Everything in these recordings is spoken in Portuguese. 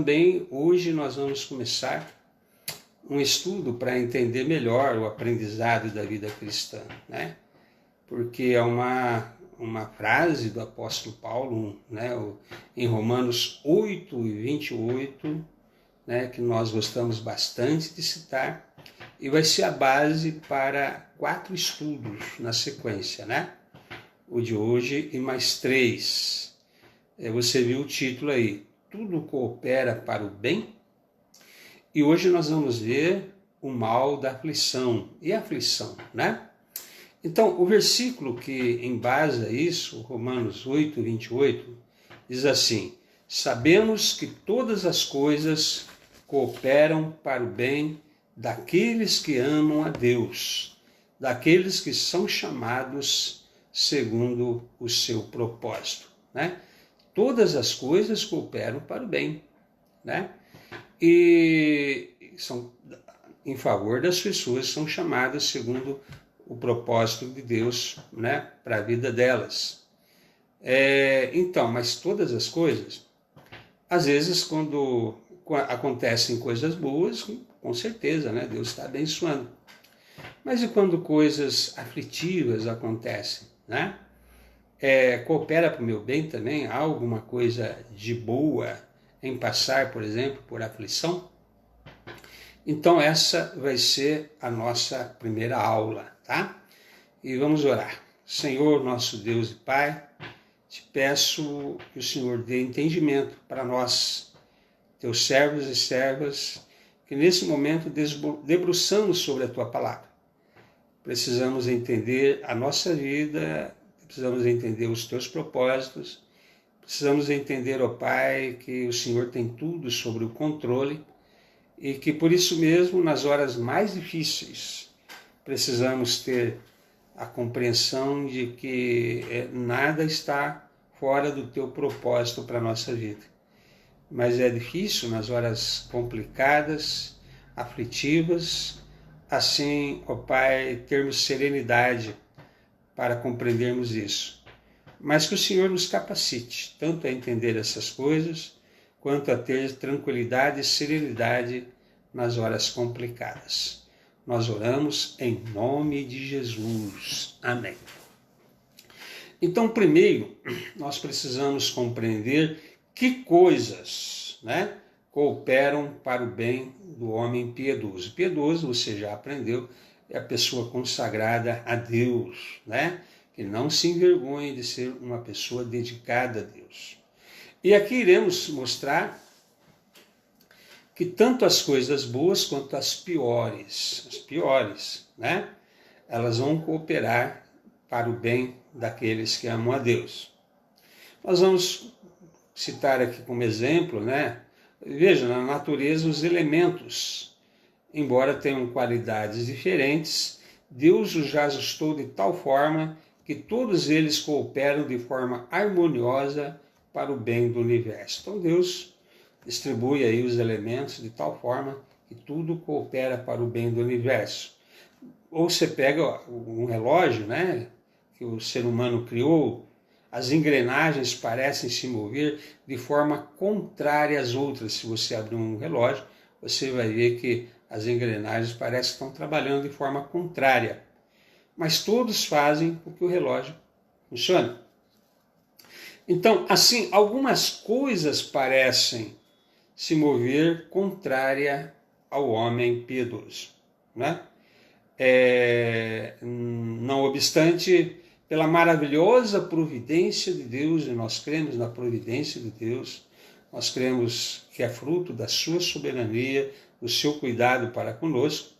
Também hoje nós vamos começar um estudo para entender melhor o aprendizado da vida cristã, né? Porque é uma frase do apóstolo Paulo, né, em Romanos 8:28, né, que nós gostamos bastante de citar, e vai ser a base para 4 estudos na sequência, né? O de hoje e mais 3. Você viu o título aí, Tudo Coopera para o Bem? E hoje nós vamos ver o mal da aflição. E a aflição, né? Então, o versículo que embasa isso, Romanos 8:28, diz assim: sabemos que todas as coisas cooperam para o bem daqueles que amam a Deus, daqueles que são chamados segundo o seu propósito, né? Todas as coisas cooperam para o bem, né? E são em favor das pessoas que são chamadas segundo o propósito de Deus, né, para a vida delas. Então, mas todas as coisas, às vezes quando acontecem coisas boas, com certeza, né, Deus está abençoando. Mas e quando coisas aflitivas acontecem, né? Coopera para o meu bem também? Há alguma coisa de boa em passar, por exemplo, por aflição? Então essa vai ser a nossa primeira aula, tá? E vamos orar. Senhor, nosso Deus e Pai, te peço que o Senhor dê entendimento para nós, teus servos e servas, que nesse momento debruçamos sobre a tua palavra. Precisamos entender a nossa vida, precisamos entender os teus propósitos, precisamos entender, ó Pai, que o Senhor tem tudo sob o controle e que por isso mesmo, nas horas mais difíceis, precisamos ter a compreensão de que nada está fora do teu propósito para a nossa vida. Mas é difícil nas horas complicadas, aflitivas, assim, ó Pai, termos serenidade para compreendermos isso. Mas que o Senhor nos capacite, tanto a entender essas coisas, quanto a ter tranquilidade e serenidade nas horas complicadas. Nós oramos em nome de Jesus. Amém. Então, primeiro, nós precisamos compreender que coisas, né, cooperam para o bem do homem piedoso. Piedoso, você já aprendeu, é a pessoa consagrada a Deus, né? Que não se envergonhe de ser uma pessoa dedicada a Deus. E aqui iremos mostrar que tanto as coisas boas quanto as piores, né? Elas vão cooperar para o bem daqueles que amam a Deus. Nós vamos citar aqui como exemplo, né? Veja, na natureza os elementos, embora tenham qualidades diferentes, Deus os já ajustou de tal forma que todos eles cooperam de forma harmoniosa para o bem do universo. Então Deus distribui aí os elementos de tal forma que tudo coopera para o bem do universo. Ou você pega um relógio, né, que o ser humano criou, as engrenagens parecem se mover de forma contrária às outras. Se você abrir um relógio, você vai ver que as engrenagens parecem que estão trabalhando de forma contrária. Mas todos fazem com que o relógio funcione. Então, assim, algumas coisas parecem se mover contrária ao homem piedoso, né? Não obstante, pela maravilhosa providência de Deus, e nós cremos na providência de Deus, nós cremos que é fruto da sua soberania, do seu cuidado para conosco,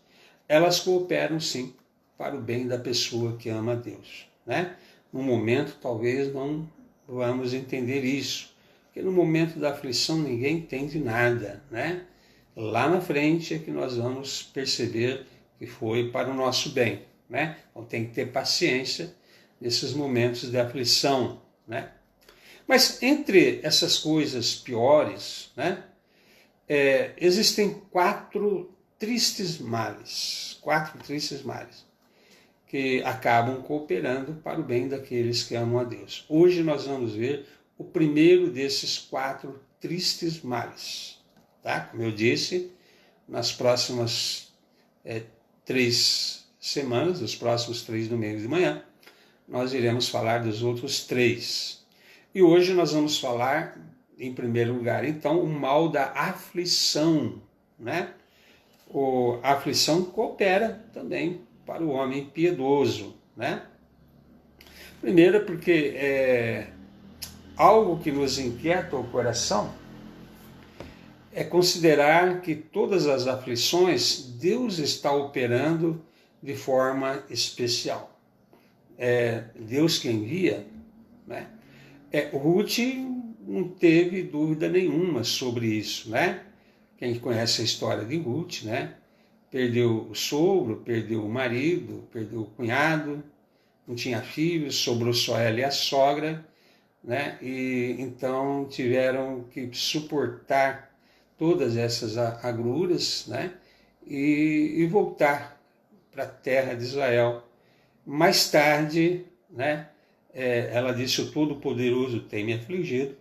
elas cooperam sim para o bem da pessoa que ama a Deus, né? No momento talvez não vamos entender isso, porque no momento da aflição ninguém entende nada, né? Lá na frente é que nós vamos perceber que foi para o nosso bem, né? Então tem que ter paciência nesses momentos de aflição, né? Mas entre essas coisas piores, né, existem 4 tristes males, que acabam cooperando para o bem daqueles que amam a Deus. Hoje nós vamos ver o primeiro desses 4 tristes males, tá? Como eu disse, nas próximas 3 semanas, os próximos 3 domingos de manhã, nós iremos falar dos outros 3. E hoje nós vamos falar, em primeiro lugar, então, o mal da aflição, né? A aflição coopera também para o homem piedoso, né? Primeiro porque algo que nos inquieta o coração é considerar que todas as aflições Deus está operando de forma especial. É Deus que envia, né? Ruth não teve dúvida nenhuma sobre isso, né? Quem conhece a história de Ruth, né? Perdeu o sogro, perdeu o marido, perdeu o cunhado, não tinha filhos, sobrou só ela e a sogra, né? E então tiveram que suportar todas essas agruras, né? E voltar para a terra de Israel. Mais tarde, né? Ela disse: o Todo-Poderoso tem me afligido,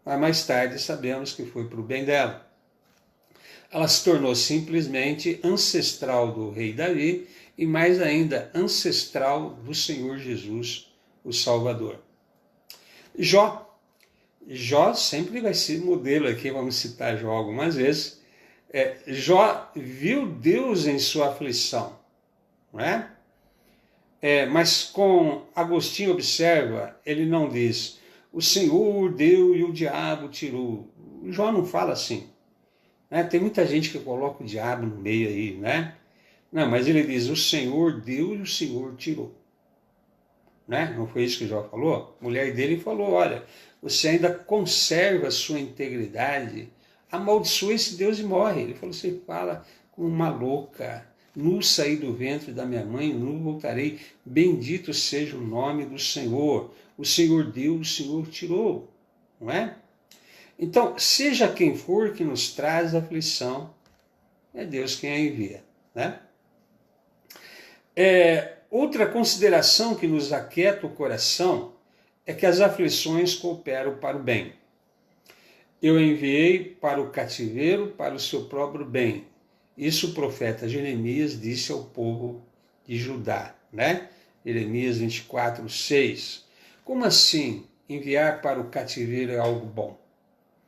mas mais tarde sabemos que foi para o bem dela. Ela se tornou simplesmente ancestral do rei Davi e mais ainda ancestral do Senhor Jesus, o Salvador. Jó sempre vai ser modelo aqui, vamos citar Jó algumas vezes. Jó viu Deus em sua aflição, não é? Mas com Agostinho observa, ele não diz: o Senhor deu e o diabo tirou. Jó não fala assim. Né? Tem muita gente que coloca o diabo no meio aí, né? Não, mas ele diz: o Senhor deu e o Senhor tirou. Né? Não foi isso que Jó falou? A mulher dele falou: olha, você ainda conserva a sua integridade, amaldiçoa esse Deus e morre. Ele falou: você fala como uma louca. Nu saí do ventre da minha mãe, nu voltarei. Bendito seja o nome do Senhor. O Senhor deu, o Senhor tirou. Não é? Então, seja quem for que nos traz aflição, é Deus quem a envia. Né? Outra consideração que nos aquieta o coração é que as aflições cooperam para o bem. Eu enviei para o cativeiro para o seu próprio bem. Isso o profeta Jeremias disse ao povo de Judá, né? Jeremias 24, 6. Como assim enviar para o cativeiro é algo bom?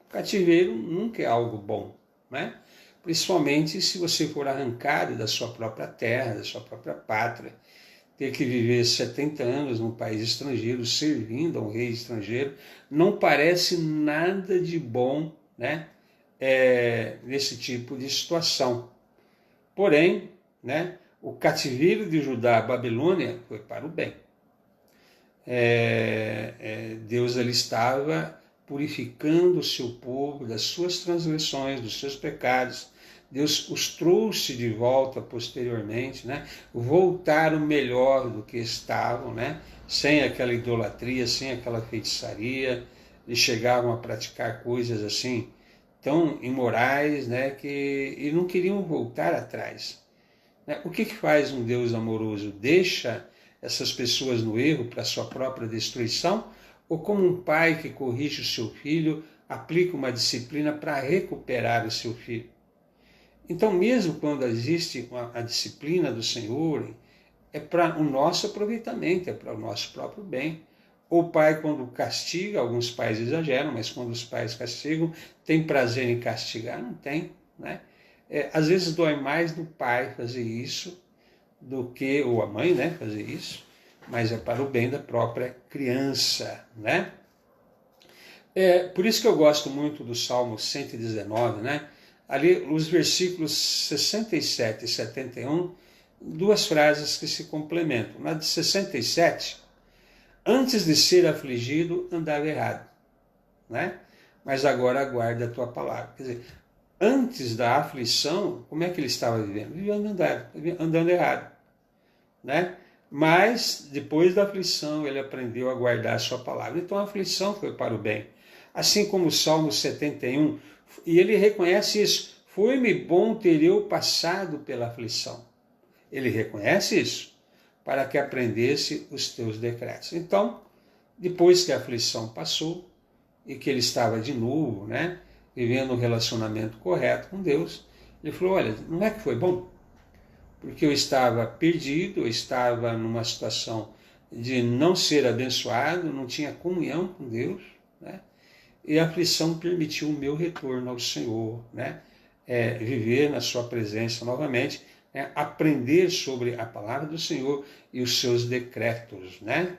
O cativeiro nunca é algo bom, né? Principalmente se você for arrancado da sua própria terra, da sua própria pátria, ter que viver 70 anos num país estrangeiro, servindo a um rei estrangeiro, não parece nada de bom, né? Nesse tipo de situação. Porém, né, o cativeiro de Judá à Babilônia foi para o bem. Deus ali estava purificando o seu povo das suas transgressões, dos seus pecados. Deus os trouxe de volta posteriormente, né? Voltaram melhor do que estavam, né? Sem aquela idolatria, sem aquela feitiçaria. Eles chegavam a praticar coisas assim tão imorais, né, e não queriam voltar atrás. O que faz um Deus amoroso? Deixa essas pessoas no erro para sua própria destruição? Ou como um pai que corrige o seu filho, aplica uma disciplina para recuperar o seu filho? Então, mesmo quando existe a disciplina do Senhor, é para o nosso aproveitamento, é para o nosso próprio bem. O pai, quando castiga, alguns pais exageram, mas quando os pais castigam, tem prazer em castigar? Não tem, né? Às vezes dói mais do pai fazer isso do que, ou a mãe, né, fazer isso, mas é para o bem da própria criança, né? Por isso que eu gosto muito do Salmo 119, né? Ali, os versículos 67 e 71, duas frases que se complementam. Na de 67, antes de ser afligido, andava errado, né? Mas agora aguarda a tua palavra. Quer dizer, antes da aflição, como é que ele estava vivendo? Andando errado, né? Mas, depois da aflição, ele aprendeu a guardar a sua palavra. Então, a aflição foi para o bem. Assim como o Salmo 71, e ele reconhece isso. Foi-me bom ter eu passado pela aflição. Ele reconhece isso, para que aprendesse os teus decretos. Então, depois que a aflição passou, e que ele estava de novo, né, vivendo um relacionamento correto com Deus, ele falou, olha, não é que foi bom? Porque eu estava perdido, eu estava numa situação de não ser abençoado, não tinha comunhão com Deus, né? E a aflição permitiu o meu retorno ao Senhor, né? Viver na sua presença novamente, né? Aprender sobre a palavra do Senhor e os seus decretos, né?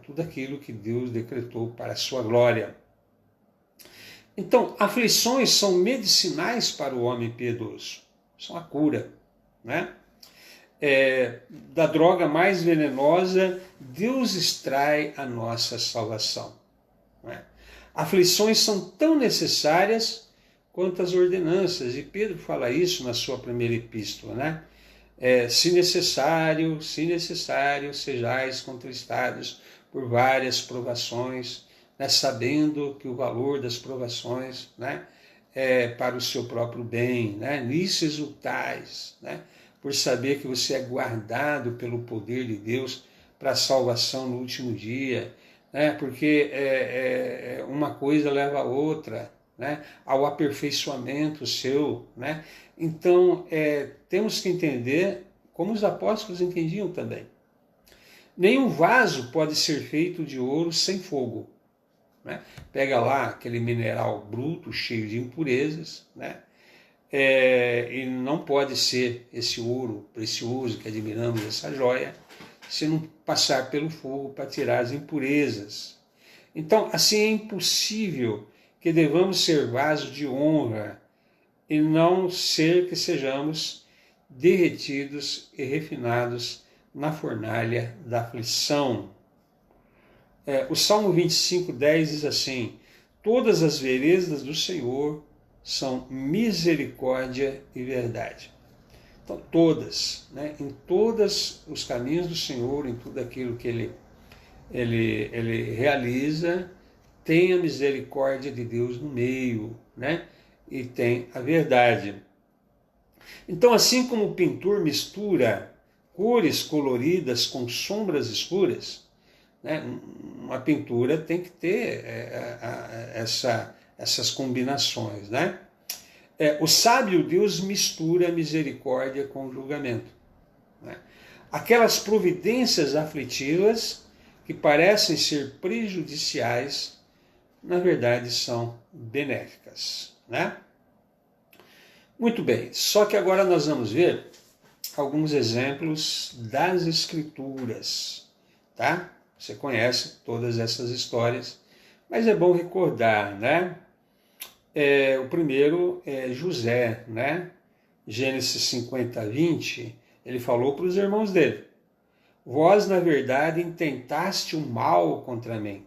Tudo aquilo que Deus decretou para a sua glória. Então, aflições são medicinais para o homem piedoso, são a cura, né? Da droga mais venenosa, Deus extrai a nossa salvação, né? Aflições são tão necessárias quanto as ordenanças, e Pedro fala isso na sua primeira epístola, né? Se necessário, sejais contristados por várias provações, né? Sabendo que o valor das provações, né? Para o seu próprio bem, né? Nisso exultais, né? Por saber que você é guardado pelo poder de Deus para a salvação no último dia, né? Porque uma coisa leva a outra, né? Ao aperfeiçoamento seu, né? Então, temos que entender como os apóstolos entendiam também. Nenhum vaso pode ser feito de ouro sem fogo, né? Pega lá aquele mineral bruto, cheio de impurezas, né? E não pode ser esse ouro precioso que admiramos, essa joia, se não passar pelo fogo para tirar as impurezas. Então, assim é impossível que devamos ser vasos de honra e não ser que sejamos derretidos e refinados na fornalha da aflição. O Salmo 25:10 diz assim: todas as veredas do Senhor são misericórdia e verdade. Então, todas, né? Em todos os caminhos do Senhor, em tudo aquilo que ele realiza, tem a misericórdia de Deus no meio, né? E tem a verdade. Então, assim como o pintor mistura cores coloridas com sombras escuras, né? Uma pintura tem que ter essas combinações, né? O sábio Deus mistura a misericórdia com o julgamento, né? Aquelas providências aflitivas que parecem ser prejudiciais, na verdade são benéficas, né? Muito bem, só que agora nós vamos ver alguns exemplos das Escrituras, tá? Você conhece todas essas histórias, mas é bom recordar, né? O primeiro é José, né? Gênesis 50:20, ele falou para os irmãos dele: vós, na verdade, intentaste o mal contra mim,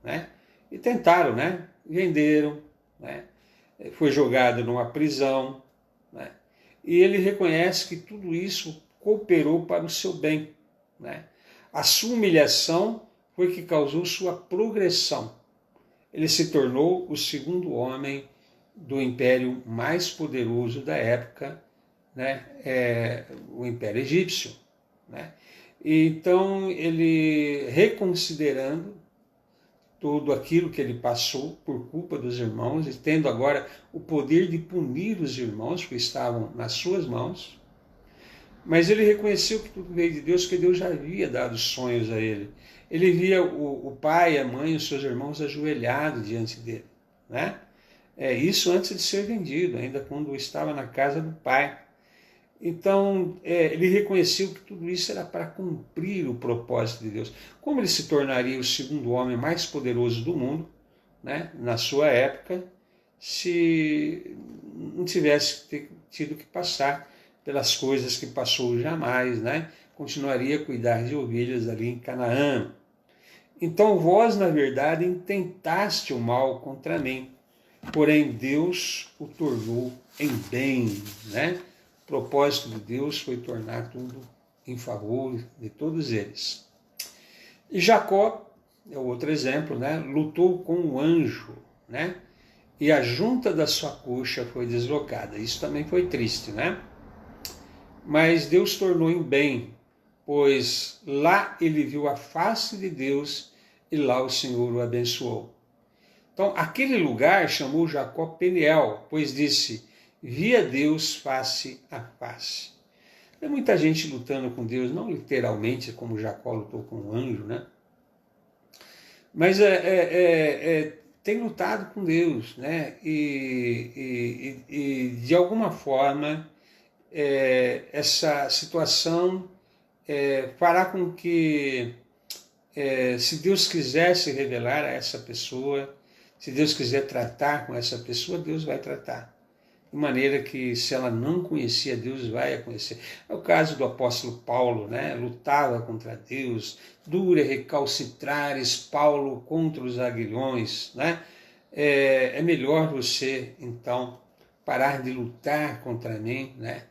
né? E tentaram, né? Venderam, né? Foi jogado numa prisão, né? E ele reconhece que tudo isso cooperou para o seu bem, né? A sua humilhação foi que causou sua progressão. Ele se tornou o segundo homem do império mais poderoso da época, né? O Império Egípcio, né? Então, ele, reconsiderando tudo aquilo que ele passou por culpa dos irmãos, e tendo agora o poder de punir os irmãos, que estavam nas suas mãos, mas ele reconheceu que tudo veio de Deus, que Deus já havia dado sonhos a ele. Ele via o pai, a mãe, os seus irmãos ajoelhados diante dele, né? Isso antes de ser vendido, ainda quando estava na casa do pai. Então, ele reconheceu que tudo isso era para cumprir o propósito de Deus. Como ele se tornaria o segundo homem mais poderoso do mundo, né, na sua época, se não tivesse tido que passar pelas coisas que passou jamais, né? Continuaria a cuidar de ovelhas ali em Canaã. Então, vós, na verdade, intentaste o mal contra mim, porém Deus o tornou em bem, né? O propósito de Deus foi tornar tudo em favor de todos eles. E Jacó é outro exemplo, né? Lutou com o anjo, né? E a junta da sua coxa foi deslocada. Isso também foi triste, né? Mas Deus tornou em bem, pois lá ele viu a face de Deus e lá o Senhor o abençoou. Então, aquele lugar chamou Jacó Peniel, pois disse, via Deus face a face. Tem muita gente lutando com Deus, não literalmente como Jacó lutou com o anjo, né? Mas tem lutado com Deus, né? E de alguma forma, essa situação fará com que, se Deus quiser se revelar a essa pessoa, se Deus quiser tratar com essa pessoa, Deus vai tratar. De maneira que, se ela não conhecia Deus, vai a conhecer. É o caso do apóstolo Paulo, né? Lutava contra Deus, dura recalcitrares Paulo contra os aguilhões, né? É melhor você, então, parar de lutar contra mim, né?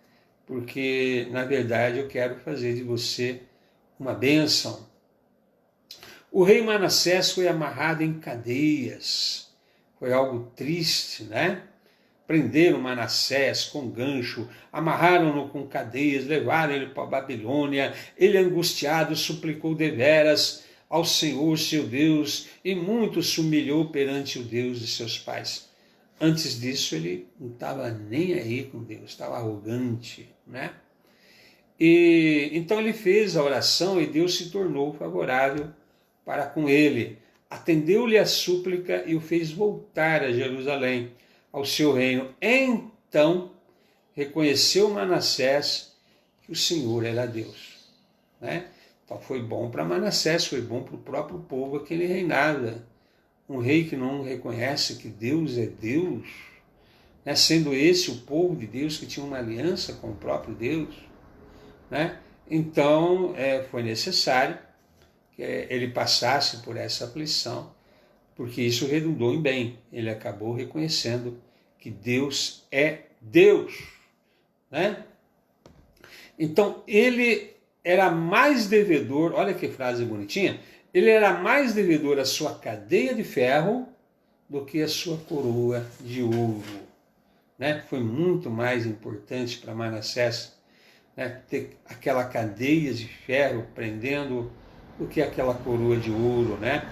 Porque, na verdade, eu quero fazer de você uma bênção. O rei Manassés foi amarrado em cadeias. Foi algo triste, né? Prenderam Manassés com gancho, amarraram-no com cadeias, levaram ele para a Babilônia. Ele, angustiado, suplicou deveras ao Senhor, seu Deus, e muito se humilhou perante o Deus de seus pais. Antes disso, ele não estava nem aí com Deus, estava arrogante, né? E então ele fez a oração e Deus se tornou favorável para com ele. Atendeu-lhe a súplica e o fez voltar a Jerusalém, ao seu reino. Então reconheceu Manassés que o Senhor era Deus, né? Então foi bom para Manassés, foi bom para o próprio povo a que ele reinava. Um rei que não reconhece que Deus é Deus, né? Sendo esse o povo de Deus que tinha uma aliança com o próprio Deus, né? Então foi necessário que ele passasse por essa aflição, porque isso redundou em bem. Ele acabou reconhecendo que Deus é Deus, né? Então ele era mais devedor, olha que frase bonitinha, ele era mais devedor à sua cadeia de ferro do que a sua coroa de ouro, né? Foi muito mais importante para Manassés, né, ter aquela cadeia de ferro prendendo do que aquela coroa de ouro, né?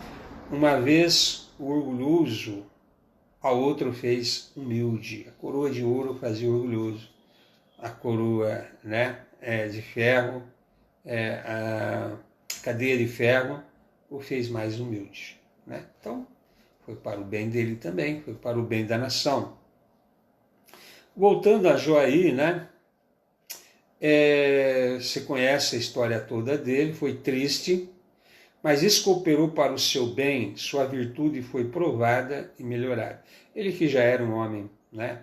Uma vez o orgulhoso, a outro fez humilde. A coroa de ouro fazia orgulhoso. A coroa, né, de ferro, a cadeia de ferro, o fez mais humilde, né? Então, foi para o bem dele também, foi para o bem da nação. Voltando a Joaí, né? Você conhece a história toda dele, foi triste, mas isso cooperou para o seu bem, sua virtude foi provada e melhorada. Ele que já era um homem, né,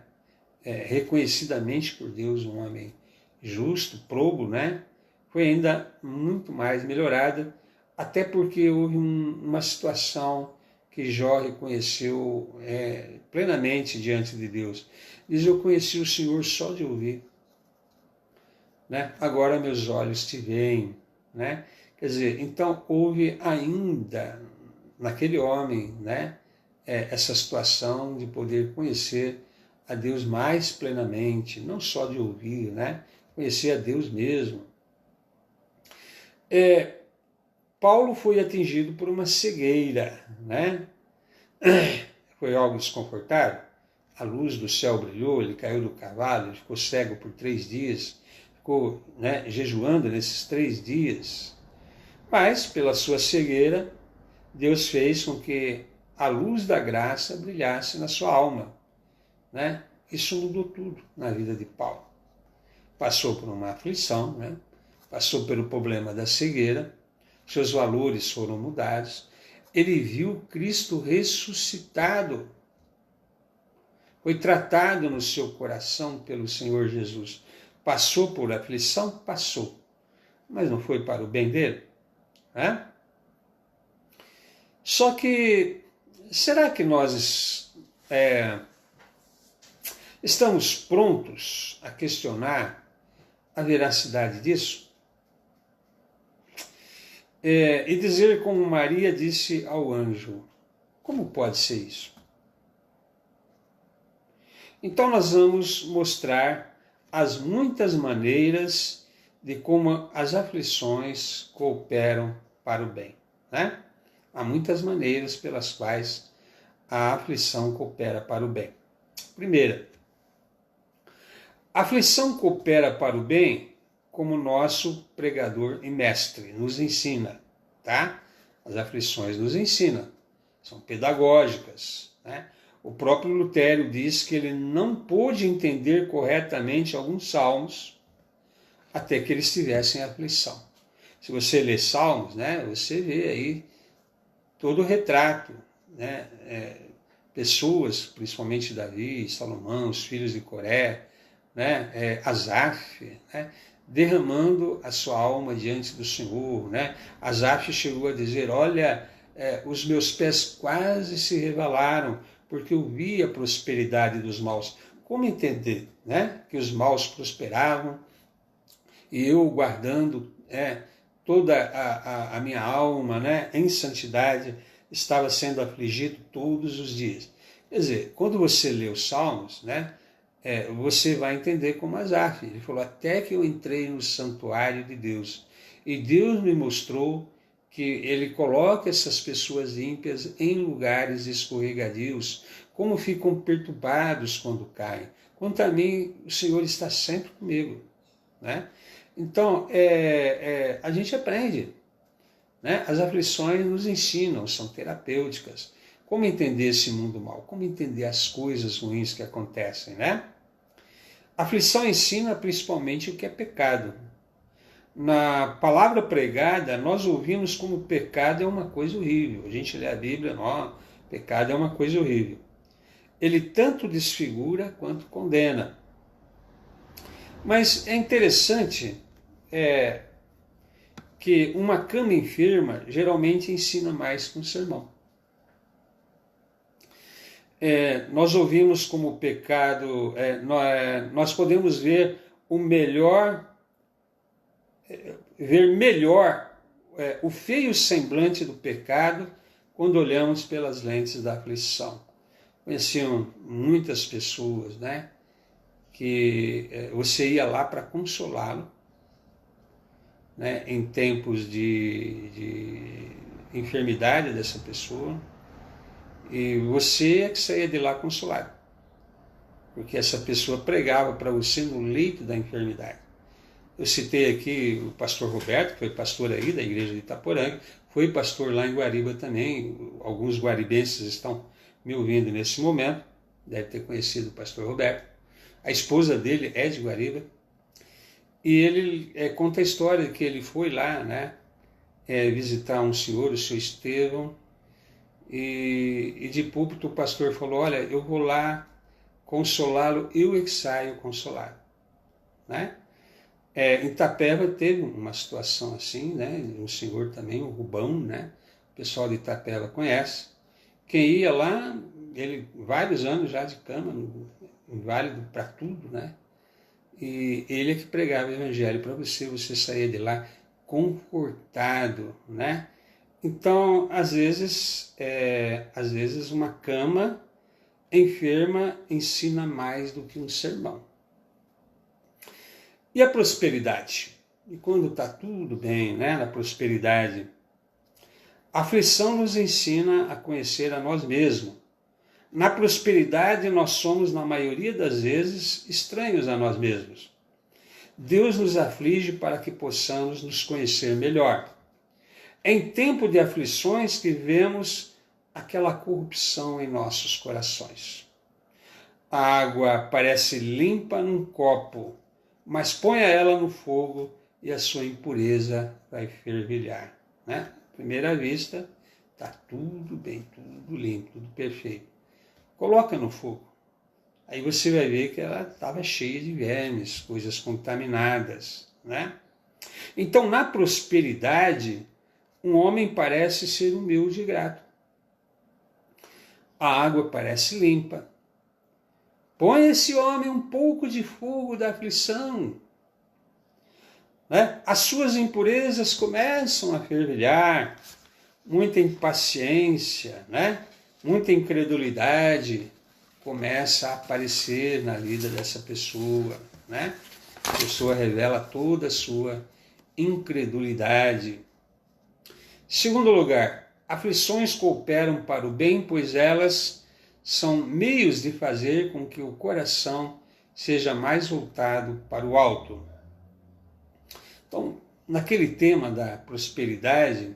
reconhecidamente por Deus, um homem justo, probo, né, foi ainda muito mais melhorada, até porque houve uma situação que Jó reconheceu plenamente diante de Deus. Diz, eu conheci o Senhor só de ouvir, né? Agora meus olhos te veem, né? Quer dizer, então houve ainda naquele homem, né, essa situação de poder conhecer a Deus mais plenamente, não só de ouvir, né? Conhecer a Deus mesmo. Paulo foi atingido por uma cegueira, né? Foi algo desconfortável. A luz do céu brilhou, ele caiu do cavalo, ele ficou cego por 3 dias, ficou, né, jejuando nesses 3 dias. Mas, pela sua cegueira, Deus fez com que a luz da graça brilhasse na sua alma, né? Isso mudou tudo na vida de Paulo. Passou por uma aflição, né? Passou pelo problema da cegueira, seus valores foram mudados, ele viu Cristo ressuscitado, foi tratado no seu coração pelo Senhor Jesus. Passou por aflição? Passou, mas não foi para o bem dele, né? Só que, será que nós estamos prontos a questionar a veracidade disso? E dizer como Maria disse ao anjo, como pode ser isso? Então nós vamos mostrar as muitas maneiras de como as aflições cooperam para o bem, né? Há muitas maneiras pelas quais a aflição coopera para o bem. Primeira, a aflição coopera para o bem, como nosso pregador e mestre nos ensina, tá? As aflições nos ensinam, são pedagógicas, né? O próprio Lutero diz que ele não pôde entender corretamente alguns salmos até que eles tivessem aflição. Se você lê salmos, né, você vê aí todo o retrato, né? Pessoas, principalmente Davi, Salomão, os filhos de Coré, né? Asaf, né? Derramando a sua alma diante do Senhor, né? Asaf chegou a dizer: olha, os meus pés quase se resvalaram, porque eu vi a prosperidade dos maus. Como entender, né? Que os maus prosperavam e eu guardando toda a minha alma, né? Em santidade, estava sendo afligido todos os dias. Quer dizer, quando você lê os Salmos, né? Você vai entender como Asaf. Ele falou: até que eu entrei no santuário de Deus, e Deus me mostrou que ele coloca essas pessoas ímpias em lugares escorregadios, como ficam perturbados quando caem. Quanto a mim, o Senhor está sempre comigo, né? Então, a gente aprende, né? As aflições nos ensinam, são terapêuticas. Como entender esse mundo mal? Como entender as coisas ruins que acontecem, né? A aflição ensina principalmente o que é pecado. Na palavra pregada, nós ouvimos como pecado é uma coisa horrível. A gente lê a Bíblia, não, pecado é uma coisa horrível. Ele tanto desfigura quanto condena. Mas é interessante que uma cama enferma geralmente ensina mais que um sermão. Nós ouvimos como pecado, nós podemos ver melhor o feio semblante do pecado quando olhamos pelas lentes da aflição. Conheciam muitas pessoas, né, que você ia lá para consolá-lo, né, em tempos de enfermidade dessa pessoa, e você é que saía de lá consolado, porque essa pessoa pregava para você no leito da enfermidade. Eu citei aqui o pastor Roberto, que foi pastor aí da igreja de Itaporanga, foi pastor lá em Guariba também. Alguns guaribenses estão me ouvindo nesse momento, deve ter conhecido o pastor Roberto. A esposa dele é de Guariba, e ele conta a história que ele foi lá, né, visitar um senhor, o seu Estevão, e de púlpito o pastor falou: olha, eu vou lá consolá-lo, eu é que saio consolado, né? Em Itapeva teve uma situação assim, né? Um senhor também, o Rubão, né? O pessoal de Itapeva conhece. Quem ia lá, ele vários anos já de cama, inválido para tudo, né? E ele é que pregava o evangelho para você, você saía de lá confortado, né? Então, às vezes uma cama enferma ensina mais do que um sermão. E a prosperidade? E quando está tudo bem, né, na prosperidade, a aflição nos ensina a conhecer a nós mesmos. Na prosperidade, nós somos, na maioria das vezes, estranhos a nós mesmos. Deus nos aflige para que possamos nos conhecer melhor. É em tempo de aflições que vemos aquela corrupção em nossos corações. A água parece limpa num copo, mas ponha ela no fogo e a sua impureza vai fervilhar, né? À primeira vista, está tudo bem, tudo limpo, tudo perfeito. Coloca no fogo. Aí você vai ver que ela estava cheia de vermes, coisas contaminadas, né? Então, na prosperidade, um homem parece ser humilde e grato. A água parece limpa. Põe esse homem um pouco de fogo da aflição, né? As suas impurezas começam a fervilhar, muita impaciência, né? Muita incredulidade começa a aparecer na vida dessa pessoa, né? A pessoa revela toda a sua incredulidade. Segundo lugar, aflições cooperam para o bem, pois elas são meios de fazer com que o coração seja mais voltado para o alto. Então, naquele tema da prosperidade,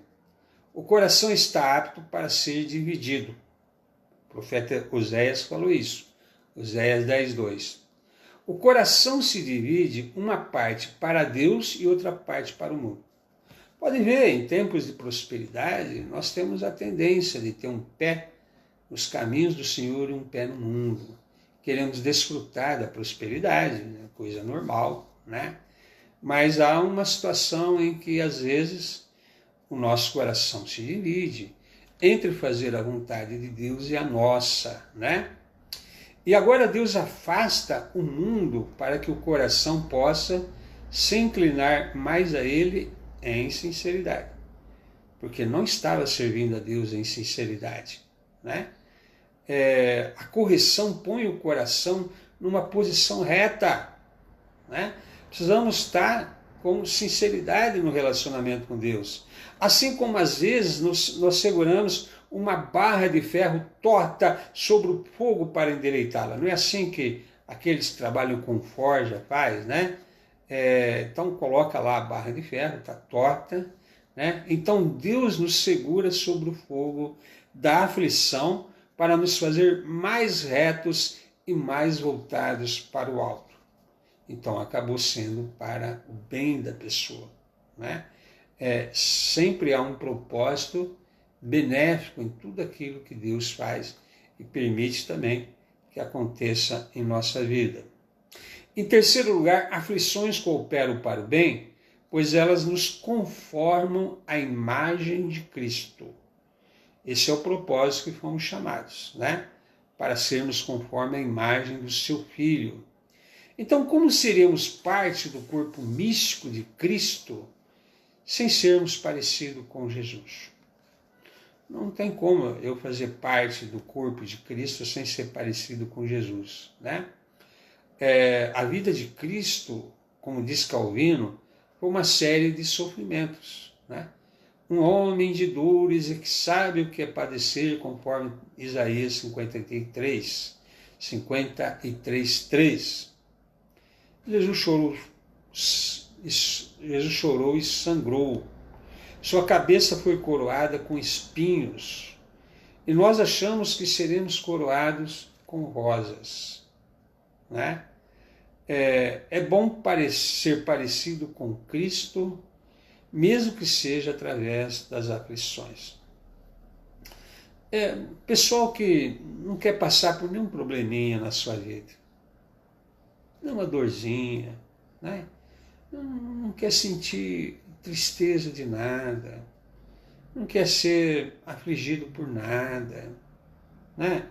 o coração está apto para ser dividido. O profeta Oséias falou isso, Oséias 10:2. O coração se divide, uma parte para Deus e outra parte para o mundo. Podem ver, em tempos de prosperidade, nós temos a tendência de ter um pé nos caminhos do Senhor e um pé no mundo. Queremos desfrutar da prosperidade, coisa normal, né? Mas há uma situação em que, às vezes, o nosso coração se divide entre fazer a vontade de Deus e a nossa, né? E agora Deus afasta o mundo para que o coração possa se inclinar mais a Ele em sinceridade. Porque não estava servindo a Deus em sinceridade, né? A correção põe o coração numa posição reta, né? Precisamos estar com sinceridade no relacionamento com Deus. Assim como às vezes nós seguramos uma barra de ferro torta sobre o fogo para endireitá-la. Não é assim que aqueles que trabalham com forja faz, né? Então coloca lá a barra de ferro, está torta, né? Então Deus nos segura sobre o fogo da aflição para nos fazer mais retos e mais voltados para o alto. Então acabou sendo para o bem da pessoa, né? Sempre há um propósito benéfico em tudo aquilo que Deus faz e permite também que aconteça em nossa vida. Em terceiro lugar, aflições cooperam para o bem, pois elas nos conformam à imagem de Cristo. Esse é o propósito que fomos chamados, né? Para sermos conforme a imagem do seu Filho. Então, como seremos parte do corpo místico de Cristo sem sermos parecidos com Jesus? Não tem como eu fazer parte do corpo de Cristo sem ser parecido com Jesus, né? A vida de Cristo, como diz Calvino, foi uma série de sofrimentos, né? Um homem de dores e que sabe o que é padecer, conforme Isaías 53:3. Jesus chorou e sangrou. Sua cabeça foi coroada com espinhos. E nós achamos que seremos coroados com rosas, né? É bom ser parecido com Cristo, mesmo que seja através das aflições. Pessoal que não quer passar por nenhum probleminha na sua vida, uma dorzinha, né? Não quer sentir tristeza de nada, não quer ser afligido por nada, né?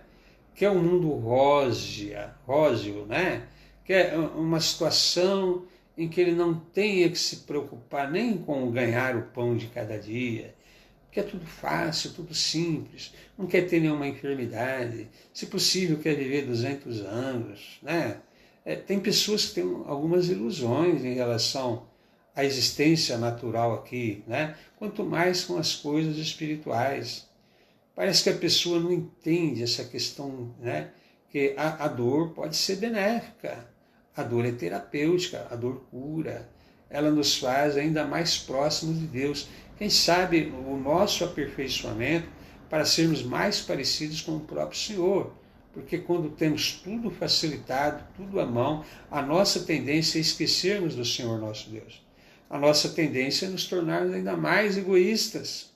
Quer um mundo róseo, né? Quer uma situação em que ele não tenha que se preocupar nem com ganhar o pão de cada dia, que é tudo fácil, tudo simples, não quer ter nenhuma enfermidade, se possível quer viver 200 anos, né? Tem pessoas que têm algumas ilusões em relação à existência natural aqui, né? Quanto mais com as coisas espirituais. Parece que a pessoa não entende essa questão, né? Que a dor pode ser benéfica, a dor é terapêutica, a dor cura, ela nos faz ainda mais próximos de Deus. Quem sabe o nosso aperfeiçoamento para sermos mais parecidos com o próprio Senhor. Porque quando temos tudo facilitado, tudo à mão, a nossa tendência é esquecermos do Senhor nosso Deus. A nossa tendência é nos tornarmos ainda mais egoístas,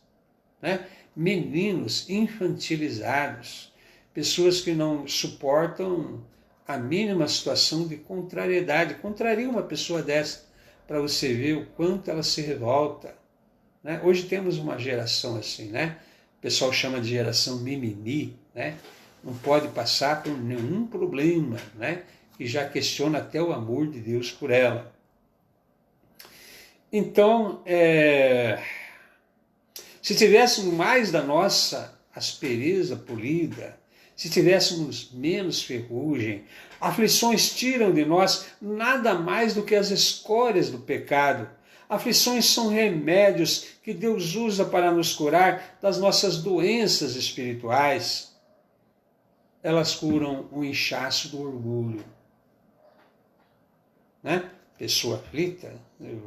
né? Meninos infantilizados, pessoas que não suportam a mínima situação de contrariedade. Contraria uma pessoa dessa para você ver o quanto ela se revolta, né? Hoje temos uma geração assim, né? O pessoal chama de geração mimimi, né? Não pode passar por nenhum problema, né? E já questiona até o amor de Deus por ela. Então, se tivéssemos mais da nossa aspereza polida, se tivéssemos menos ferrugem, aflições tiram de nós nada mais do que as escórias do pecado. Aflições são remédios que Deus usa para nos curar das nossas doenças espirituais. Elas curam o inchaço do orgulho, né? Pessoa aflita,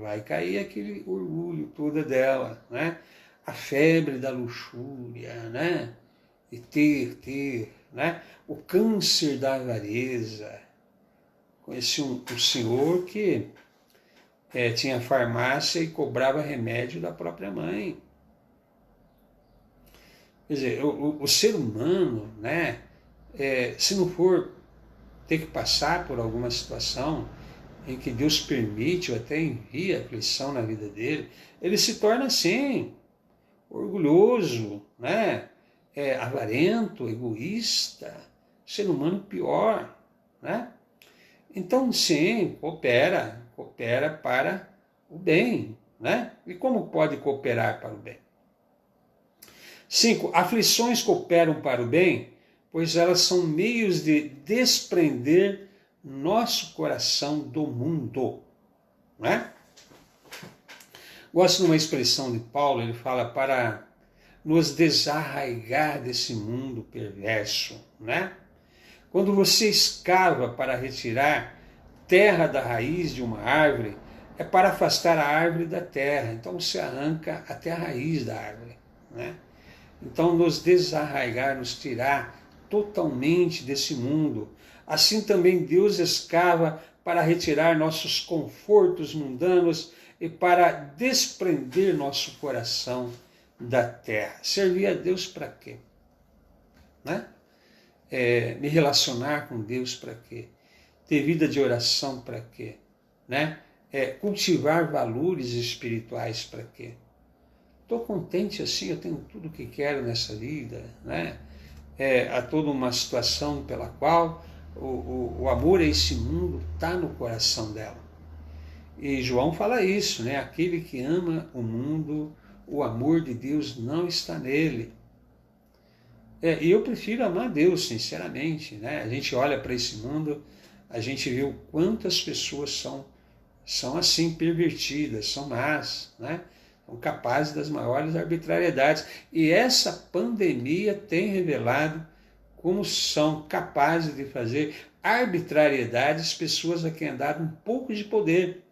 vai cair aquele orgulho todo dela, né? A febre da luxúria, né? De ter, né? O câncer da avareza. Conheci um senhor que tinha farmácia e cobrava remédio da própria mãe. Quer dizer, o ser humano, né? Se não for ter que passar por alguma situação em que Deus permite ou até envia aflição na vida dele, ele se torna assim, orgulhoso, né? Avarento, egoísta, ser humano pior, né? Então, sim, coopera para o bem, né? E como pode cooperar para o bem? 5. Aflições cooperam para o bem, pois elas são meios de desprender nosso coração do mundo, né? Gosto de uma expressão de Paulo, ele fala para nos desarraigar desse mundo perverso, né? Quando você escava para retirar terra da raiz de uma árvore, é para afastar a árvore da terra. Então você arranca até a raiz da árvore, né? Então nos desarraigar, nos tirar totalmente desse mundo. Assim também Deus escava para retirar nossos confortos mundanos e para desprender nosso coração da terra. Servir a Deus para quê? Né? Me relacionar com Deus para quê? Ter vida de oração para quê? Né? Cultivar valores espirituais para quê? Estou contente assim, eu tenho tudo o que quero nessa vida, né? Há toda uma situação pela qual o amor a esse mundo está no coração dela. E João fala isso, né? Aquele que ama o mundo, o amor de Deus não está nele. E eu prefiro amar Deus, sinceramente, né? A gente olha para esse mundo, a gente vê o quanto as pessoas são assim, pervertidas, são más, né? São capazes das maiores arbitrariedades. E essa pandemia tem revelado como são capazes de fazer arbitrariedades pessoas a quem dado um pouco de poder.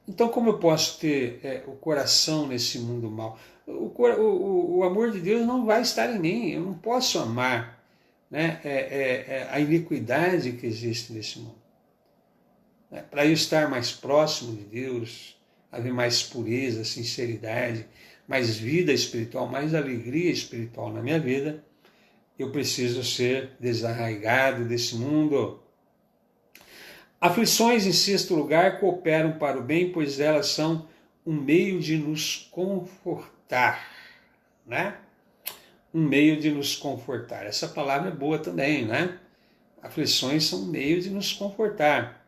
Então, como eu posso ter o coração nesse mundo mal? O amor de Deus não vai estar em mim. Eu não posso amar, né, a iniquidade que existe nesse mundo. Para eu estar mais próximo de Deus, haver mais pureza, sinceridade, mais vida espiritual, mais alegria espiritual na minha vida, eu preciso ser desarraigado desse mundo. Aflições, em sexto lugar, cooperam para o bem, pois elas são um meio de nos confortar, né? Um meio de nos confortar. Essa palavra é boa também, né? Aflições são um meio de nos confortar.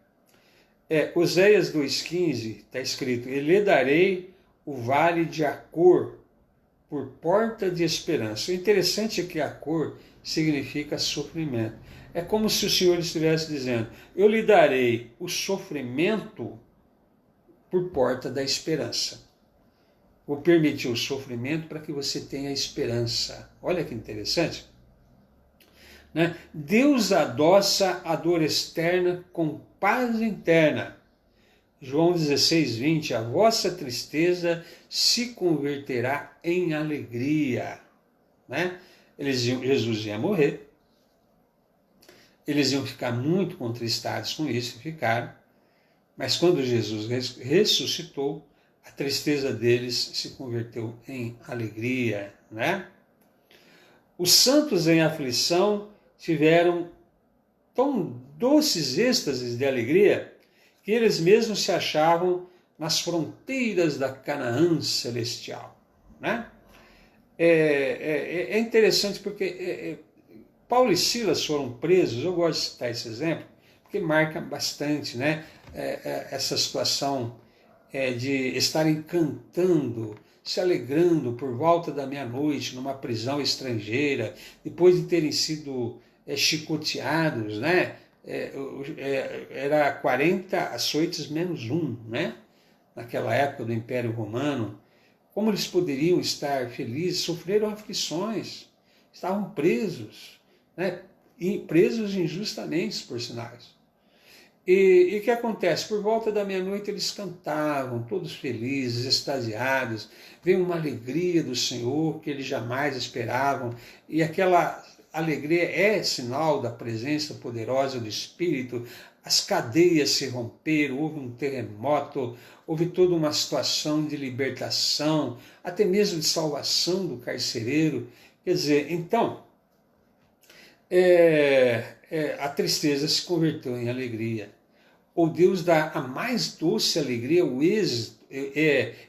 Oséias 2,15 está escrito: e lhe darei o vale de Acor por porta de esperança. O interessante é que Acor significa sofrimento. É como se o Senhor estivesse dizendo: eu lhe darei o sofrimento por porta da esperança. Vou permitir o sofrimento para que você tenha esperança. Olha que interessante. Né? Deus adoça a dor externa com paz interna. João 16:20, a vossa tristeza se converterá em alegria. Né? Jesus ia morrer, eles iam ficar muito contristados com isso, e ficaram, mas quando Jesus ressuscitou, a tristeza deles se converteu em alegria. Né? Os santos em aflição tiveram tão doces êxtases de alegria que eles mesmos se achavam nas fronteiras da Canaã celestial. Né? É interessante porque Paulo e Silas foram presos. Eu gosto de citar esse exemplo porque marca bastante, né? Essa situação de estarem cantando, se alegrando por volta da meia-noite numa prisão estrangeira, depois de terem sido chicoteados, né? Era 40 açoites menos um, né? naquela época do Império Romano, como eles poderiam estar felizes? Sofreram aflições, estavam presos, né? E presos injustamente, por sinais. E o que acontece? Por volta da meia-noite eles cantavam, todos felizes, extasiados, veio uma alegria do Senhor que eles jamais esperavam, e aquela alegria é sinal da presença poderosa do Espírito. As cadeias se romperam, houve um terremoto, houve toda uma situação de libertação, até mesmo de salvação do carcereiro. Quer dizer, então, a tristeza se converteu em alegria. O Deus dá a mais doce alegria, o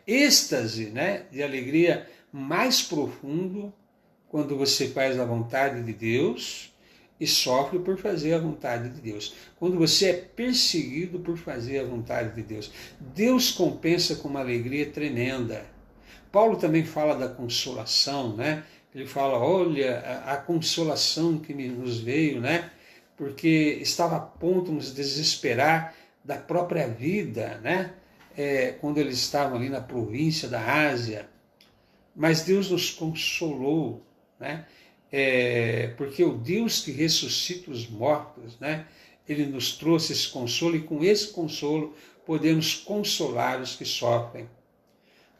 êxtase, né, de alegria mais profundo, quando você faz a vontade de Deus e sofre por fazer a vontade de Deus. Quando você é perseguido por fazer a vontade de Deus. Deus compensa com uma alegria tremenda. Paulo também fala da consolação, né? Ele fala, olha, a consolação que nos veio, né? Porque estava a ponto de nos desesperar da própria vida, né? Quando eles estavam ali na província da Ásia. Mas Deus nos consolou, né? Porque o Deus que ressuscita os mortos, né? Ele nos trouxe esse consolo, e com esse consolo podemos consolar os que sofrem.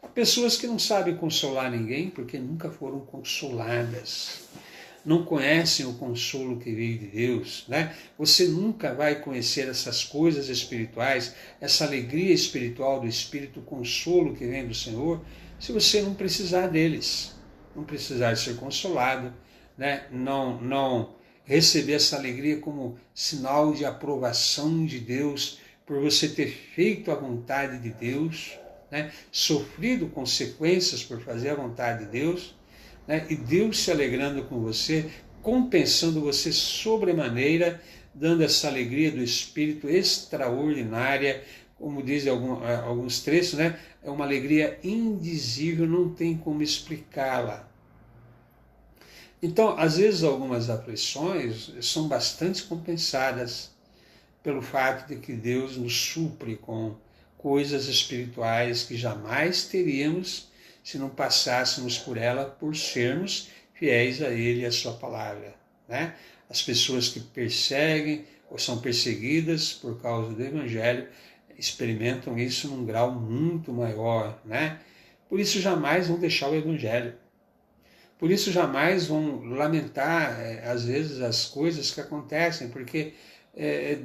Há pessoas que não sabem consolar ninguém porque nunca foram consoladas. Não conhecem o consolo que veio de Deus, né? Você nunca vai conhecer essas coisas espirituais, essa alegria espiritual do Espírito, o consolo que vem do Senhor, se você não precisar deles, não precisar ser consolado, né? Não receber essa alegria como sinal de aprovação de Deus por você ter feito a vontade de Deus, né? Sofrido consequências por fazer a vontade de Deus, né? E Deus se alegrando com você, compensando você sobremaneira, dando essa alegria do Espírito extraordinária, como dizem alguns trechos, né? É uma alegria indizível, não tem como explicá-la. Então, às vezes, algumas aflições são bastante compensadas pelo fato de que Deus nos supre com coisas espirituais que jamais teríamos se não passássemos por ela, por sermos fiéis a Ele e a sua palavra, né? As pessoas que perseguem ou são perseguidas por causa do Evangelho experimentam isso num grau muito maior, né? Por isso jamais vão deixar o Evangelho. Por isso jamais vão lamentar, às vezes, as coisas que acontecem, porque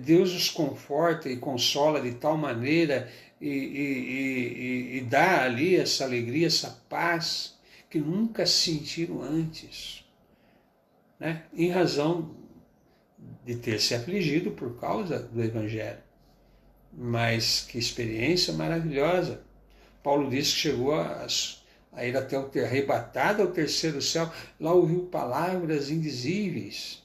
Deus os conforta e consola de tal maneira e dá ali essa alegria, essa paz que nunca sentiram antes, né? Em razão de ter se afligido por causa do Evangelho. Mas que experiência maravilhosa. Paulo disse que chegou a ir até arrebatado ao terceiro céu, lá ouviu palavras indizíveis,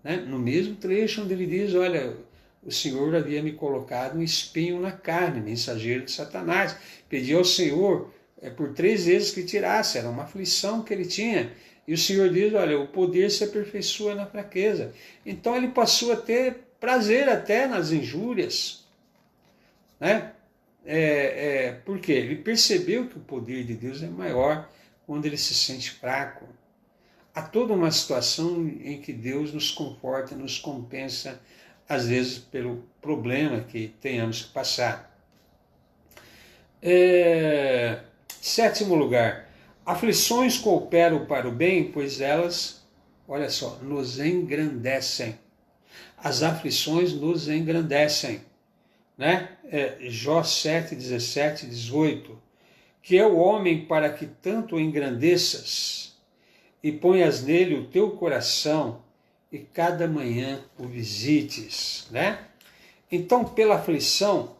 né? No mesmo trecho onde ele diz, olha, o Senhor havia me colocado um espinho na carne, mensageiro de Satanás. Pedi ao Senhor por 3 vezes que tirasse, era uma aflição que ele tinha. E o Senhor diz, olha, o poder se aperfeiçoa na fraqueza. Então ele passou a ter prazer até nas injúrias, né? Porque ele percebeu que o poder de Deus é maior quando ele se sente fraco. Há toda uma situação em que Deus nos conforta, nos compensa, às vezes pelo problema que tenhamos que passar. 7º lugar, aflições cooperam para o bem, pois elas, olha só, nos engrandecem. As aflições nos engrandecem, né? Jó 7, 17, 18. Que é o homem para que tanto o engrandeças e ponhas nele o teu coração e cada manhã o visites, né? Então, pela aflição,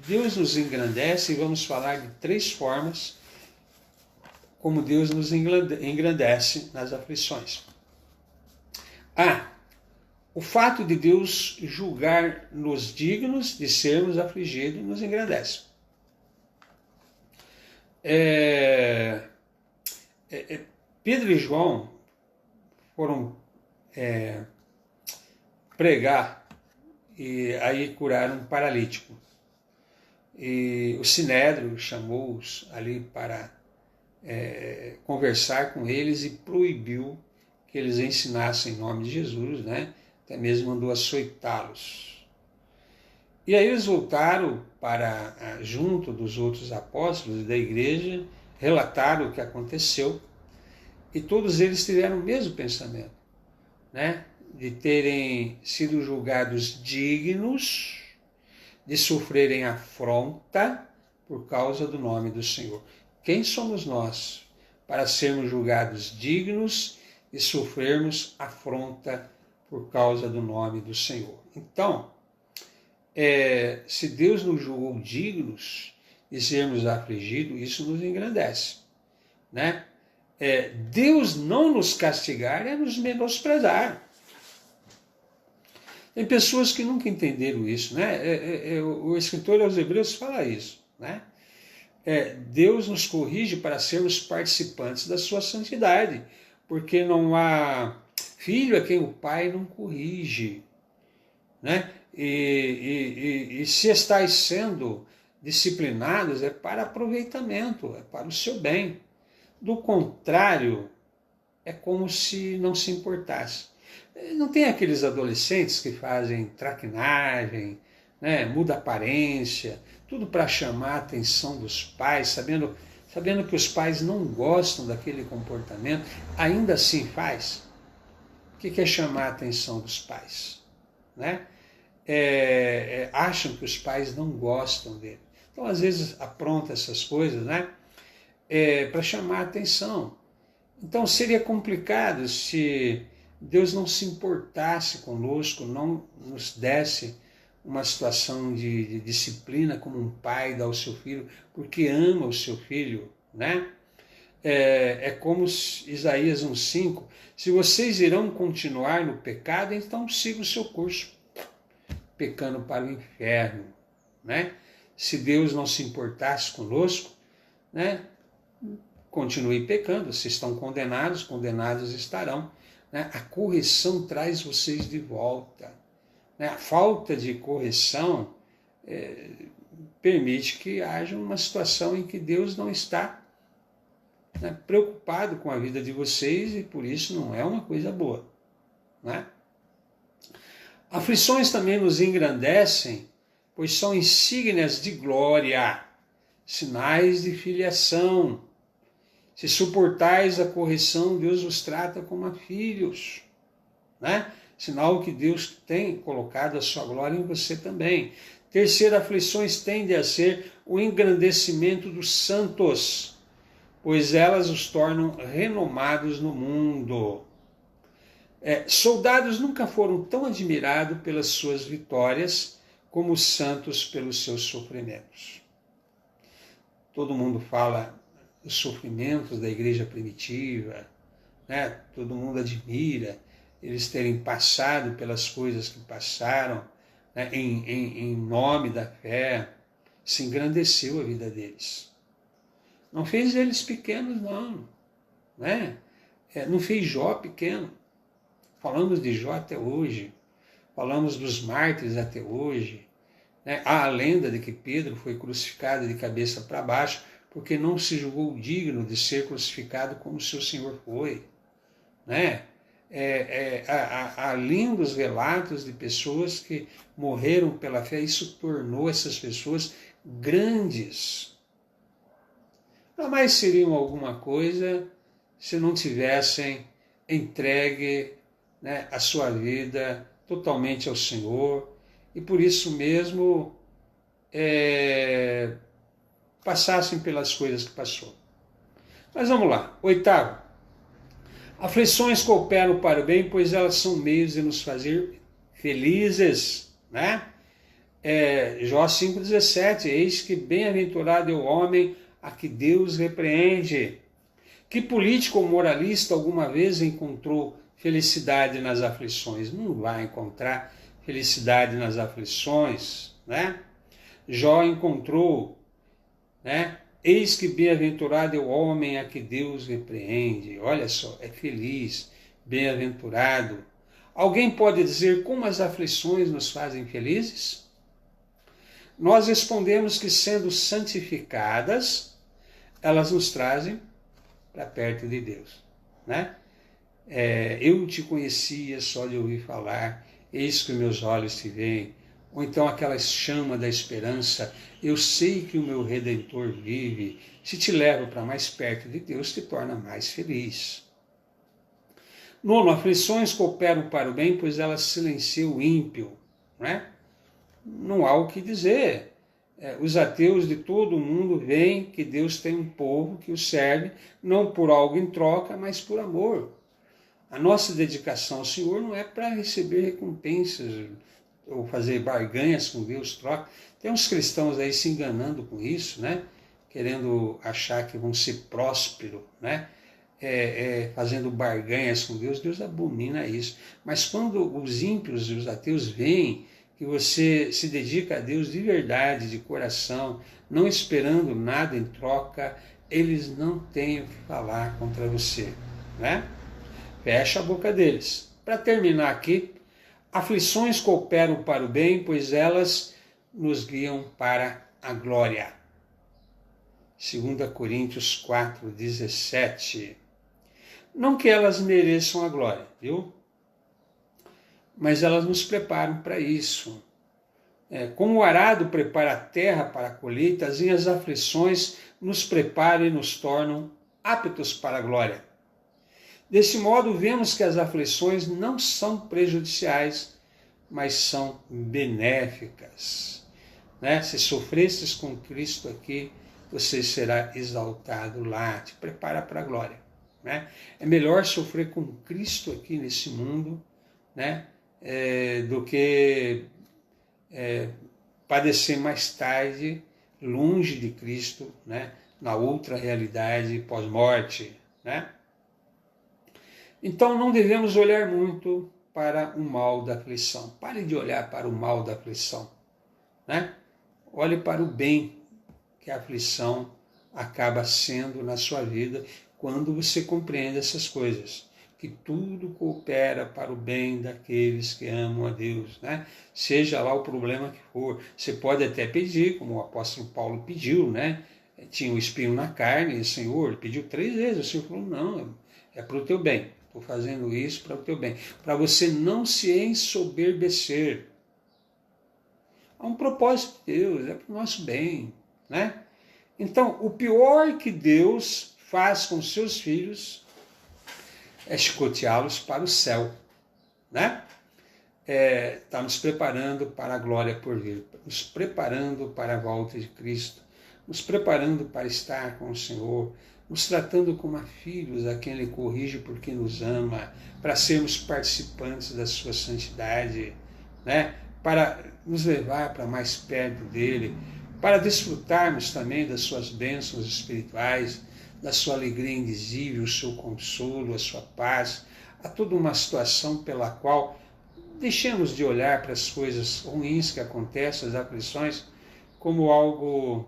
Deus nos engrandece, e vamos falar de 3 formas como Deus nos engrandece nas aflições. O fato de Deus julgar-nos dignos de sermos afligidos nos engrandece. Pedro e João foram pregar e aí curaram um paralítico. E o Sinédrio chamou-os ali para conversar com eles e proibiu que eles ensinassem em nome de Jesus, né? Até mesmo mandou açoitá-los. E aí eles voltaram para junto dos outros apóstolos da igreja, relataram o que aconteceu, e todos eles tiveram o mesmo pensamento, né? De terem sido julgados dignos de sofrerem afronta por causa do nome do Senhor. Quem somos nós para sermos julgados dignos e sofrermos afronta por causa do nome do Senhor? Então, se Deus nos julgou dignos de sermos afligidos, isso nos engrandece, né? Deus não nos castigar é nos menosprezar. Tem pessoas que nunca entenderam isso, né? O escritor aos Hebreus fala isso, né? Deus nos corrige para sermos participantes da sua santidade, porque não há filho a quem o pai não corrige, né? E se estáis sendo disciplinados é para aproveitamento, é para o seu bem. Do contrário, é como se não se importasse. Não tem aqueles adolescentes que fazem traquinagem, né, muda a aparência, tudo para chamar a atenção dos pais, sabendo que os pais não gostam daquele comportamento, ainda assim faz. O que é chamar a atenção dos pais? Né? Acham que os pais não gostam dele. Então, às vezes, apronta essas coisas, né? Para chamar a atenção. Então, seria complicado se Deus não se importasse conosco, não nos desse uma situação de disciplina como um pai dá ao seu filho, porque ama o seu filho, né? Como Isaías 1,5, se vocês irão continuar no pecado, então siga o seu curso, pecando para o inferno, né? Se Deus não se importasse conosco, né? Continue pecando, vocês estão condenados, condenados estarão. Né? A correção traz vocês de volta. Né? A falta de correção permite que haja uma situação em que Deus não está, né, preocupado com a vida de vocês e por isso não é uma coisa boa. Né? Aflições também nos engrandecem, pois são insígnias de glória, sinais de filiação. Se suportais a correção, Deus os trata como a filhos, né? Sinal que Deus tem colocado a sua glória em você também. Terceiro, aflições tendem a ser o engrandecimento dos santos, pois elas os tornam renomados no mundo. Soldados nunca foram tão admirados pelas suas vitórias como os santos pelos seus sofrimentos. Todo mundo fala os sofrimentos da igreja primitiva, né? Todo mundo admira eles terem passado pelas coisas que passaram, né? em nome da fé, se engrandeceu a vida deles. Não fez eles pequenos, não, né? Não fez Jó pequeno. Falamos de Jó até hoje, falamos dos mártires até hoje, né? Há a lenda de que Pedro foi crucificado de cabeça para baixo, porque não se julgou digno de ser crucificado como seu Senhor foi. Né? Há lindos relatos de pessoas que morreram pela fé, isso tornou essas pessoas grandes. Jamais seriam alguma coisa se não tivessem entregue, né, a sua vida totalmente ao Senhor, e por isso mesmo passassem pelas coisas que passou. Mas vamos lá. Oitavo. Aflições cooperam para o bem, pois elas são meios de nos fazer felizes. Né? Jó 5,17. Eis que bem-aventurado é o homem a que Deus repreende. Que político ou moralista alguma vez encontrou felicidade nas aflições? Não vai encontrar felicidade nas aflições. Né? Jó encontrou, né? Eis que bem-aventurado é o homem a que Deus repreende. Olha só, é feliz, bem-aventurado. Alguém pode dizer como as aflições nos fazem felizes? nós respondemos que, sendo santificadas, elas nos trazem para perto de Deus, né? Eu te conhecia só de ouvir falar, eis que meus olhos te veem. Ou então aquela chama da esperança, eu sei que o meu Redentor vive. Se te levo para mais perto de Deus, te torna mais feliz. 9, aflições cooperam para o bem, pois elas silenciam o ímpio, né? Não há o que dizer. Os ateus de todo o mundo veem que Deus tem um povo que o serve, não por algo em troca, mas por amor. A nossa dedicação ao Senhor não é para receber recompensas ou fazer barganhas com Deus, troca. Tem uns cristãos aí se enganando com isso, né? Querendo achar que vão ser prósperos, né? Fazendo barganhas com Deus. Deus abomina isso. Mas quando os ímpios e os ateus veem que você se dedica a Deus de verdade, de coração, não esperando nada em troca, eles não têm o que falar contra você, né? Fecha a boca deles. Para terminar aqui, aflições cooperam para o bem, pois elas nos guiam para a glória. 2 Coríntios 4, 17. Não que elas mereçam a glória, viu? Mas elas nos preparam para isso. Como o arado prepara a terra para a colheita, assim as aflições nos preparam e nos tornam aptos para a glória. Desse modo, vemos que as aflições não são prejudiciais, mas são benéficas. Né? Se sofrestes com Cristo aqui, você será exaltado lá, te prepara para a glória. Né? É melhor sofrer com Cristo aqui nesse mundo, né? Do que padecer mais tarde, longe de Cristo, né? Na outra realidade pós-morte. Né? Então não devemos olhar muito para o mal da aflição. Pare de olhar para o mal da aflição. Né? Olhe para o bem que a aflição acaba sendo na sua vida quando você compreende essas coisas. Que tudo coopera para o bem daqueles que amam a Deus. Né? Seja lá o problema que for. Você pode até pedir, como o apóstolo Paulo pediu, né? Tinha um espinho na carne, e o Senhor, ele pediu 3 vezes. O Senhor falou, não, é para o teu bem. Estou fazendo isso para o teu bem. Para você não se ensoberbecer. Há um propósito de Deus, é para o nosso bem. Né? Então, o pior que Deus faz com seus filhos é chicoteá-los para o céu. Né? Está nos preparando para a glória por vir, nos preparando para a volta de Cristo, nos preparando para estar com o Senhor, nos tratando como a filhos a quem Ele corrige porque nos ama, para sermos participantes da sua santidade, né? Para nos levar para mais perto dEle, para desfrutarmos também das suas bênçãos espirituais, da sua alegria indizível, o seu consolo, a sua paz, a toda uma situação pela qual deixemos de olhar para as coisas ruins que acontecem, as aflições, como algo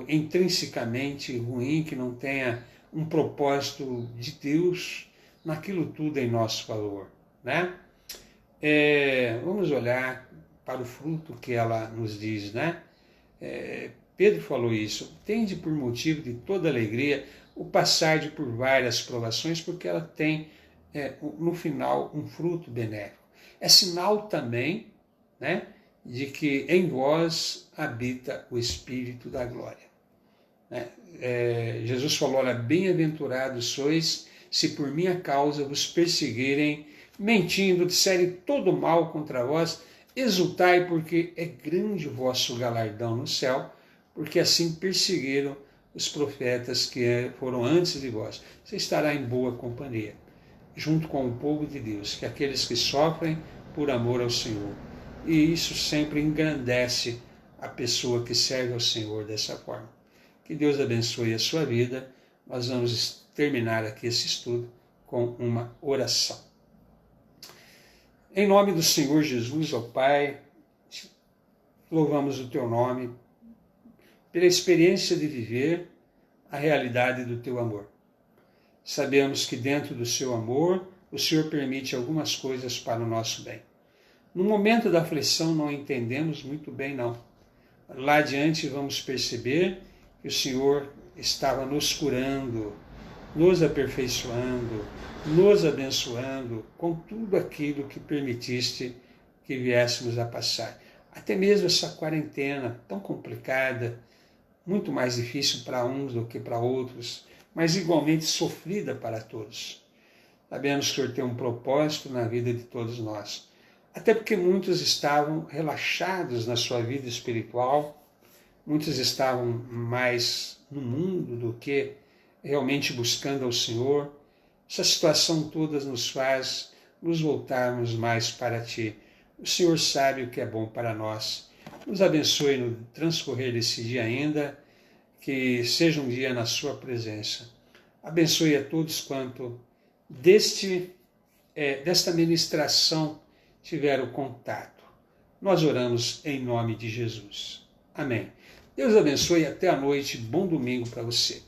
intrinsecamente ruim, que não tenha um propósito de Deus naquilo tudo em nosso favor. Né? Vamos olhar para o fruto que ela nos diz. Né? Pedro falou isso, tende por motivo de toda alegria o passar por várias provações, porque ela tem no final um fruto benéfico. É sinal também, né, de que em vós habita o Espírito da glória. Jesus falou, olha, bem-aventurados sois se por minha causa vos perseguirem, mentindo, disserem todo mal contra vós, exultai, porque é grande o vosso galardão no céu, porque assim perseguiram os profetas que foram antes de vós. Você estará em boa companhia, junto com o povo de Deus, que é aqueles que sofrem por amor ao Senhor. E isso sempre engrandece a pessoa que serve ao Senhor dessa forma. Que Deus abençoe a sua vida. Nós vamos terminar aqui esse estudo com uma oração. Em nome do Senhor Jesus, ó Pai, louvamos o teu nome pela experiência de viver a realidade do teu amor. Sabemos que dentro do seu amor, o Senhor permite algumas coisas para o nosso bem. No momento da aflição não entendemos muito bem, não. Lá adiante vamos perceber que o Senhor estava nos curando, nos aperfeiçoando, nos abençoando com tudo aquilo que permitiste que viéssemos a passar. Até mesmo essa quarentena tão complicada, muito mais difícil para uns do que para outros, mas igualmente sofrida para todos. Sabemos que o Senhor tem um propósito na vida de todos nós. Até porque muitos estavam relaxados na sua vida espiritual, muitos estavam mais no mundo do que realmente buscando ao Senhor. Essa situação toda nos faz nos voltarmos mais para Ti. O Senhor sabe o que é bom para nós. Nos abençoe no transcorrer desse dia ainda, que seja um dia na Sua presença. Abençoe a todos quanto desta ministração tiveram contato. Nós oramos em nome de Jesus. Amém. Deus abençoe e até a noite. Bom domingo para você.